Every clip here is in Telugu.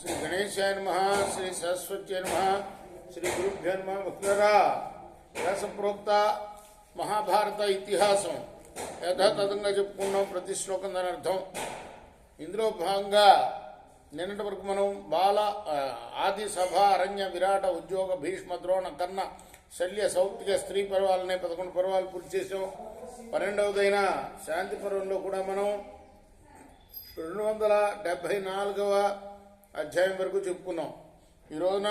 శ్రీ గణేశాయ నమః, శ్రీ సరస్వత్యై నమః, శ్రీ గురుభ్యో నమః. భక్తులారా, వ్యాసప్రోక్త మహాభారత ఇతిహాసం యథాతథంగా చెప్పుకున్నాం. ప్రతి శ్లోకం దాని అర్థం. ఇందులో భాగంగా నిన్నటి వరకు మనం బాల, ఆది, సభ, అరణ్య, విరాట, ఉద్యోగ, భీష్మ, ద్రోణ, కర్ణ, శల్య, సౌప్తిక, స్త్రీ పర్వాలనే 11 పర్వాలు పూర్తి చేసాం. 12వదైన శాంతి పర్వంలో కూడా మనం 274వ అధ్యాయం వరకు చెప్పుకున్నాం. ఈ రోజున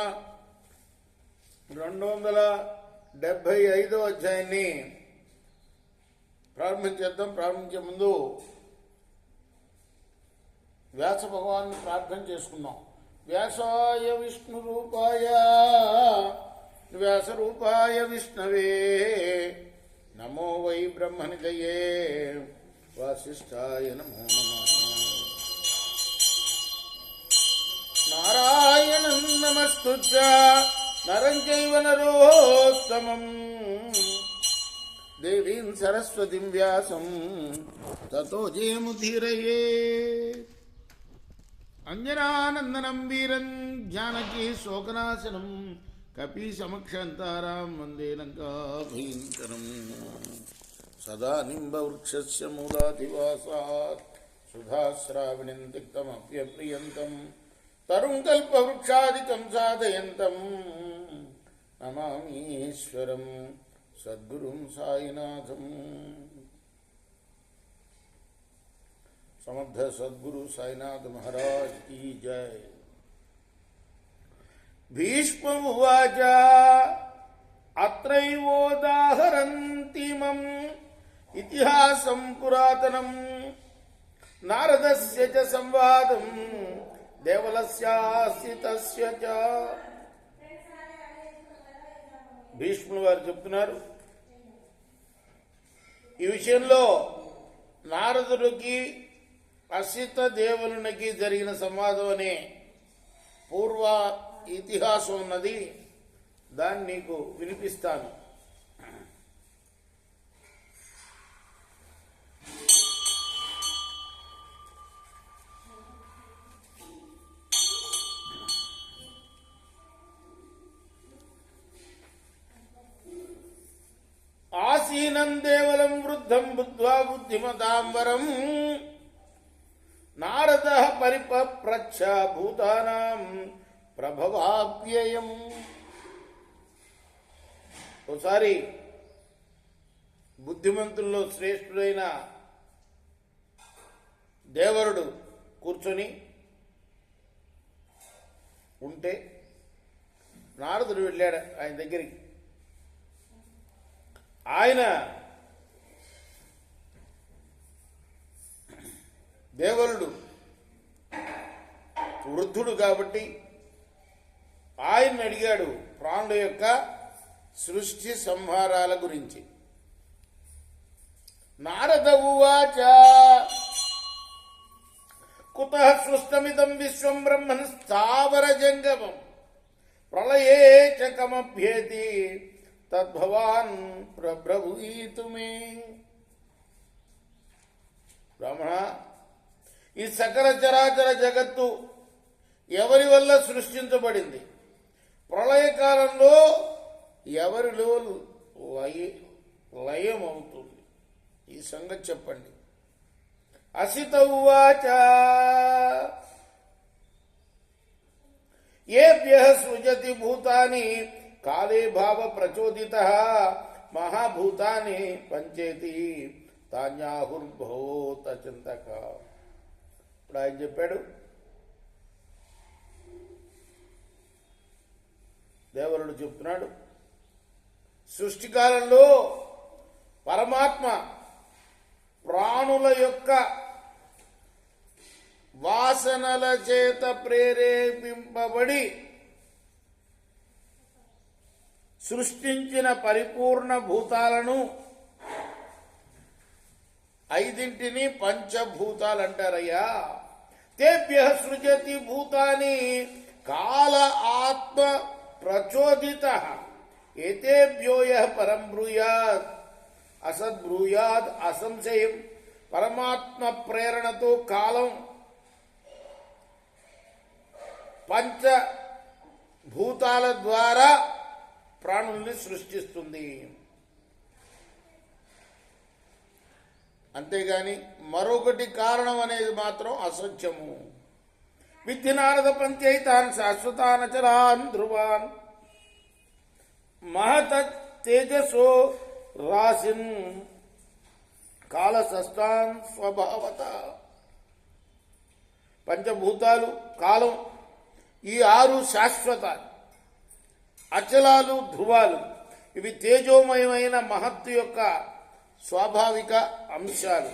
275వ అధ్యాయాన్ని ప్రారంభించేద్దాం. ప్రారంభించే ముందు వ్యాస భగవాన్ని ప్రార్థన చేసుకున్నాం. వ్యాసాయ విష్ణు రూపాయ వ్యాస రూపాయ విష్ణవే నమో వై బ్రహ్మనిధయే వాసిష్ఠాయ నమో నమః. నారాయణం నమస్తుత్య నరం చైవ నరోత్తమం దేవీం సరస్వతిం వ్యాసం తతో జయముదీరయే. అంజనానందనం వీరం జానకీ శోకనాశనం కపీ సమక్షంతారాం వందే లంకాభయంకరం. సదా నింబవృక్షస్య మూలాధివాసాత్ సుధాశ్రావణిం తిక్తమప్యప్రియంతం తరుం కల్పవృక్షాదికం సాధయంతం నమామీశ్వరం సద్గురుం సాయినాథం. సమర్థ సద్గురు సాయినాథ్ మహారాజ్ కీ జై. భీష్మ ఉవాచ అత్రైవోదాహరంతిమం ఇతిహాసం పురాతనం నారదస్య చ సంవాదం దేవలస్యాస్య తస్య చ. భీష్ములు వారు చెప్తున్నారు, ఈ విషయంలో నారదుడికి అసిత దేవునికి జరిగిన సంవాదం అనే పూర్వ ఇతిహాసం ఉన్నది. దాన్ని నీకు వినిపిస్తాను. ఆసీనం దేవలం వృద్ధం బుద్ధ్వా బుద్ధిమతాంబరం నారదః పరిపప్రచ్ఛ భూతానాం ప్రభవాప్యయం. ఒకసారి బుద్ధిమంతుల్లో శ్రేష్ఠుడైన దేవరుడు కూర్చొని ఉంటే నారదుడు వెళ్ళాడు ఆయన దగ్గరికి. ఆయన దేవరుడు వృద్ధుడు కాబట్టి ఆయన అడిగాడు ప్రాణుల యొక్క సృష్టి సంహారాల గురించి. నారద ఉవాచ కుతః సృష్టమిదం విశ్వం బ్రహ్మన్ స్థావర జంగమం ప్రళయే చ కమభ్యేతి తద్భవాన్ ప్రబ్రవీతు మే. బ్రాహ్మణ, ఈ సకల చరాచర జగత్తు ఎవరి వల్ల సృష్టించబడింది? ప్రళయకాలంలో ఎవరిలో లయం అవుతుంది? ఈ సంగతి చెప్పండి. అసిత ఉవాచ ఏభ్యః సృజతి భూతాని కాలే భావ ప్రచోదితః మహాభూతాని పంచేతి తాన్యాహుర్భూత చింతక. ఇప్పుడు ఆయన చెప్పాడు, దేవరుడు చెప్తున్నాడు, సృష్టికాలంలో పరమాత్మ ప్రాణుల యొక్క వాసనల చేత ప్రేరేపింపబడి సృష్టించిన పరిపూర్ణ భూతాలను 5 పంచభూతాలు అంటారయ్యా. తేభ్యః సృజతి భూతాని కాల ఆత్మ ప్రచోదితః ఏతేభ్యో యః పరం బ్రూయాత్ అసద్బ్రూయాద్ అసంశయం. పరమాత్మ ప్రేరణతో కాలం పంచభూతాల ద్వారా ప్రాణుల్ని సృష్టిస్తుంది. అంతేగాని మరొకటి కారణం అనేది మాత్రం అసత్యము. విద్ధి నారద పంచైతాన్ శాశ్వతానచరాన్ ధ్రువాన్ మహత తేజసో రాసిన్ కాలసష్టాన్ స్వభావత. పంచభూతాలు, కాలం, ఈ 6 శాశ్వత, అచలాలు, ధ్రువాలు. ఇవి తేజోమయమైన మహత్తు యొక్క స్వాభావిక అంశాలు.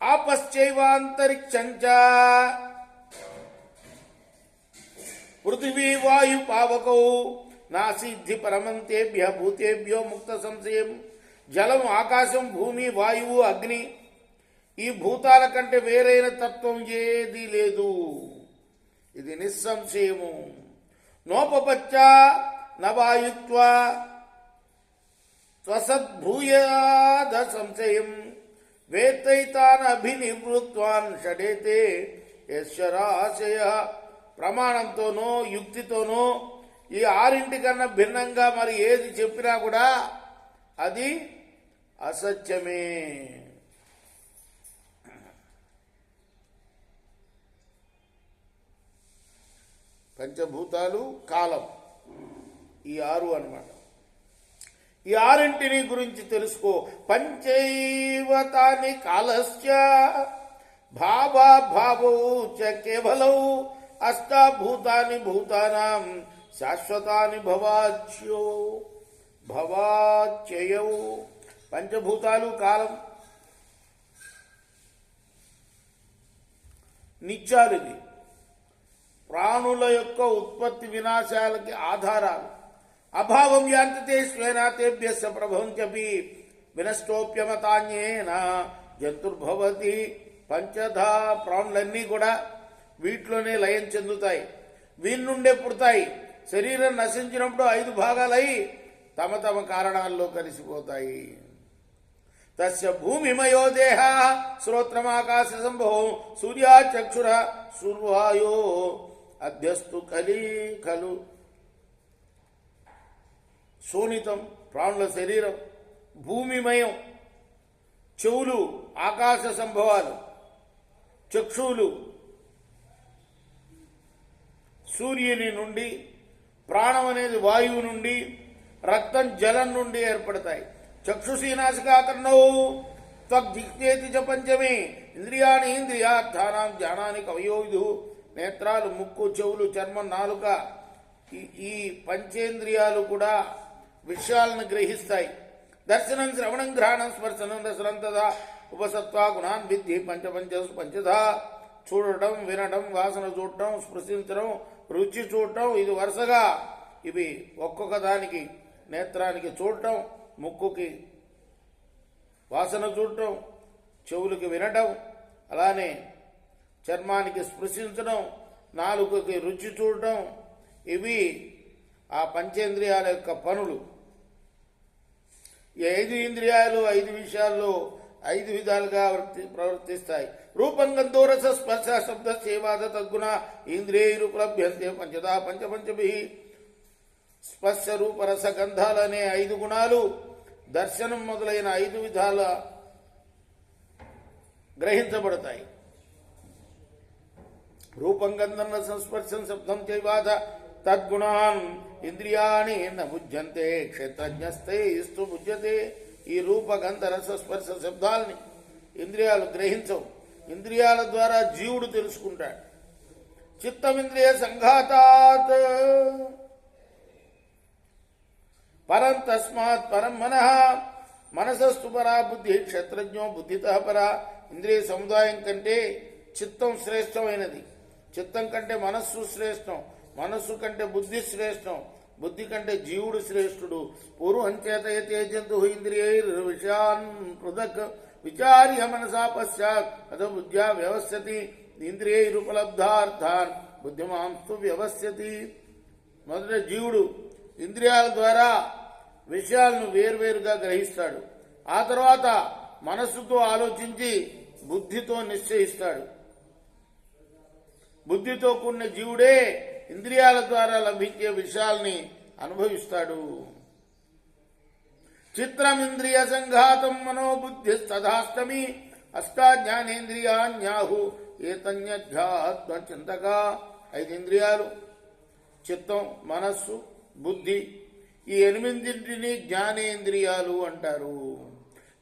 ఆపశ్చైవాంతరిక్షంచ పృథివీ వాయు పావకౌ నాసిద్ధి పరమంతేభ్య భూతేభ్యో ముక్త సంశయం. జలం, ఆకాశం, భూమి, వాయువు, అగ్ని, ఈ భూతాల కంటే వేరైన తత్వం ఏదీ లేదు. ఇది నిస్సంశయము. నోపపచ్చ నవాయుత్వ త్వసద్భూయాద సంశయం వేత్తైతాన్ అభినివృత్వాన్ షడేతే యశ్వరాశయ. ప్రమాణంతోనో యుక్తితోనో ఈ 6 కన్నా భిన్నంగా మరి ఏది చెప్పినా కూడా అది అసత్యమే. పంచభూతాలు, కాలం, ఈ 6 అన్నమాట. ఈ 6 గురించి తెలుసుకో. పంచైవతాని కాలస్య భావో చ కేవలౌ అష్టాభూతాని భూతానాం శాశ్వతాని భవాచ్యయౌ. పంచభూతాలు, కాలం నిత్యాలు. ఇది ప్రాణుల యొక్క ఉత్పత్తి వినాశాలకి ఆధారాలు. అభావం యాంతితే స్వేనాతేభ్యస్య ప్రభవంచపి వినష్టోప్యమతాన్యేన జంతుర్భవతి. పంచధా ప్రాణులన్నీ కూడా వీటిలోనే లయం చెందుతాయి, వీటి నుండే పుడతాయి. శరీరం నశించినప్పుడు 5 భాగాలై తమ తమ కారణాల్లో కలిసిపోతాయి. తస్య భూమిమయో దేహ శ్రోత్రమాకాశ సంభవం సూర్యాచక్షుర సూర్వాయో అభ్యస్తు ఖలు. శోణితం ప్రాణుల శరీరం, భూమిమయం చెవులు, ఆకాశ సంభవాలు, చక్షువులు సూర్యుని నుండి, ప్రాణం అనేది వాయువు నుండి, రక్తం జలం నుండి ఏర్పడతాయి. చక్షుషీనాసికాకర్ణౌ త్వగ్జిహ్నేతి చ పంచమే ఇంద్రియాణి ఇంద్రియార్థానాం జ్ఞానాని కవయో విదుః. నేత్రాలు, ముక్కు, చెవులు, చర్మం, నాలుక, ఈ పంచేంద్రియాలు కూడా విషయాలను గ్రహిస్తాయి. దర్శనం, శ్రవణం, గ్రహణం, స్పర్శనం, రసనం తదా ఉపసత్వా గుణాన్ విద్ధి పంచధా. చూడటం, వినడం, వాసన చూడటం, స్పృశించడం, రుచి చూడటం, ఇది వరుసగా ఇవి ఒక్కొక్క దానికి. నేత్రానికి చూడటం, ముక్కుకి వాసన చూడటం, చెవులకి వినటం, అలానే చర్మానికి స్పృశించడం, నాలుకకి రుచి చూడటం, ఇవి ఆ పంచేంద్రియాల యొక్క పనులు. ఈ 5 ఇంద్రియాలు 5 విషయాల్లో 5 విధాలుగా ప్రవర్తిస్తాయి. రూపం, గంధో, రస, స్పర్శ, శబ్ద, సేవాద తద్గుణ ఇంద్రియైరుపలభ్యంతే పంచదా పంచపంచభి. స్పర్శ, రూప, రస, గంధాలనే 5 గుణాలు దర్శనం మొదలైన 5 విధాల గ్రహించబడతాయి. రూపం, గంధం, రసం, స్పర్శం, శబ్దం చైవాద తద్గుణాన్ ఇంద్రియాణి న భుజ్యంతే క్షేత్రజ్ఞస్తే ఇస్తు భుజ్యతే. ఈ రూప, గంధ, రస, స్పర్శ శబ్దాలని ఇంద్రియాలు గ్రహించవు. ఇంద్రియాల ద్వారా జీవుడు తెలుసుకుంటాడు. చిత్తమింద్రియ సంఘాతాత్ పరం తస్మాత్ పరం మనః మనసస్తు పరా బుద్ధి క్షేత్రజ్ఞో బుద్ధితః పరా. ఇంద్రియ సముదాయం కంటే చిత్తం శ్రేష్టమైనది. చిత్తం కంటే మనస్సు శ్రేష్టం, మనస్సు కంటే బుద్ధి శ్రేష్టం, బుద్ధి కంటే జీవుడు శ్రేష్ఠుడు. పూర్వం చేతయతే జంతు ఇంద్రియైర్ విషయాన్ పృథక్ విచార్య మనసా పశ్చాత్ అథ బుద్ధ్యా వ్యవస్యతి ఇంద్రియైరుపలబ్ధార్థాన్ బుద్ధిమాంస్తు వ్యవస్యతి. మొదట జీవుడు ఇంద్రియాల ద్వారా విషయాలను వేర్వేరుగా గ్రహిస్తాడు. ఆ తర్వాత మనస్సుతో ఆలోచించి బుద్ధితో నిశ్చయిస్తాడు. బుద్ధితో కూడిన జీవుడే ఇంద్రియాల ద్వారా లభించే విషయాల్ని అనుభవిస్తాడు. చిత్రమింద్రియ సంఘాతం మనోబుద్ధి తథాష్టమి అష్టాజ్ఞానేంద్రియాన్యాహు ఏతన్యధ్యాత్మ చింతగా. 5 ఇంద్రియాలు చిత్తం, మనస్సు, బుద్ధి, ఈ 8 జ్ఞానేంద్రియాలు అంటారు.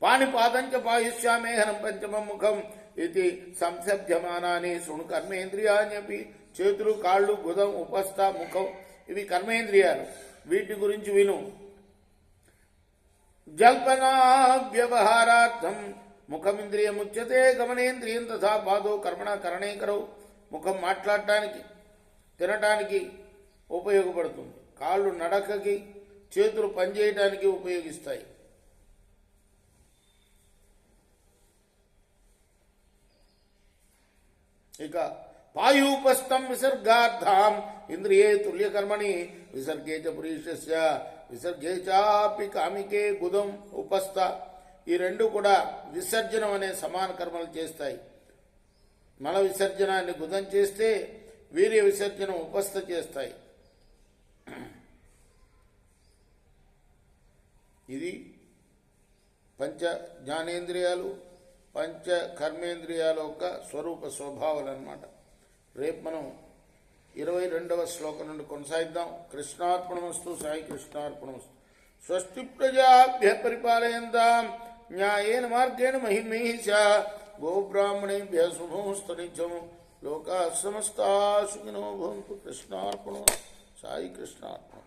పాణిపాదంచ పాయుష్యామేహనం పంచమం ముఖం ఇది సంశబ్దమానాన్ని శృణు కర్మేంద్రియాన్యపి. చేతులు, కాళ్ళు, గుదం, ఉపస్థ, ముఖం ఇవి కర్మేంద్రియాలు. వీటి గురించి విను. జల్పనా వ్యవహారార్థం ముఖమింద్రియముచ్యతే గమనేంద్రియం తథా పాదో కర్మణ కరణే కరవు. ముఖం మాట్లాడటానికి, తినటానికి ఉపయోగపడుతుంది. కాళ్ళు నడకకి, చేతులు పనిచేయటానికి ఉపయోగిస్తాయి. ఇక పాయూపస్థం విసర్గార్థం ఇంద్రియే తుల్యకర్మణి విసర్గే చ పురీషస్య విసర్గే చాపి కామికే గుదం ఉపస్థ. ఈ 2 కూడా విసర్జనం అనే సమాన కర్మలు చేస్తాయి. మల విసర్జనాన్ని గుదం చేస్తే వీర్య విసర్జనం ఉపస్థ చేస్తాయి. ఇది పంచ జ్ఞానేంద్రియాలు, పంచ కర్మేంద్రియాల యొక్క స్వరూప స్వభావాలు అన్నమాట. రేపు మనం 22వ శ్లోకం నుండి కొనసాగిద్దాం. కృష్ణార్పణమస్తు. సాయి కృష్ణార్పణమస్తు. స్వస్తి ప్రజాభ్య పరిపాలయంతాం న్యాయేన మార్గేణ మహిమహీష గోబ్రాహ్మణేభ్య శుభమస్తు నిత్యం. లోకా సమస్తా సుఖినో భవంతు. కృష్ణార్పణమస్తు. సాయి కృష్ణార్పణం.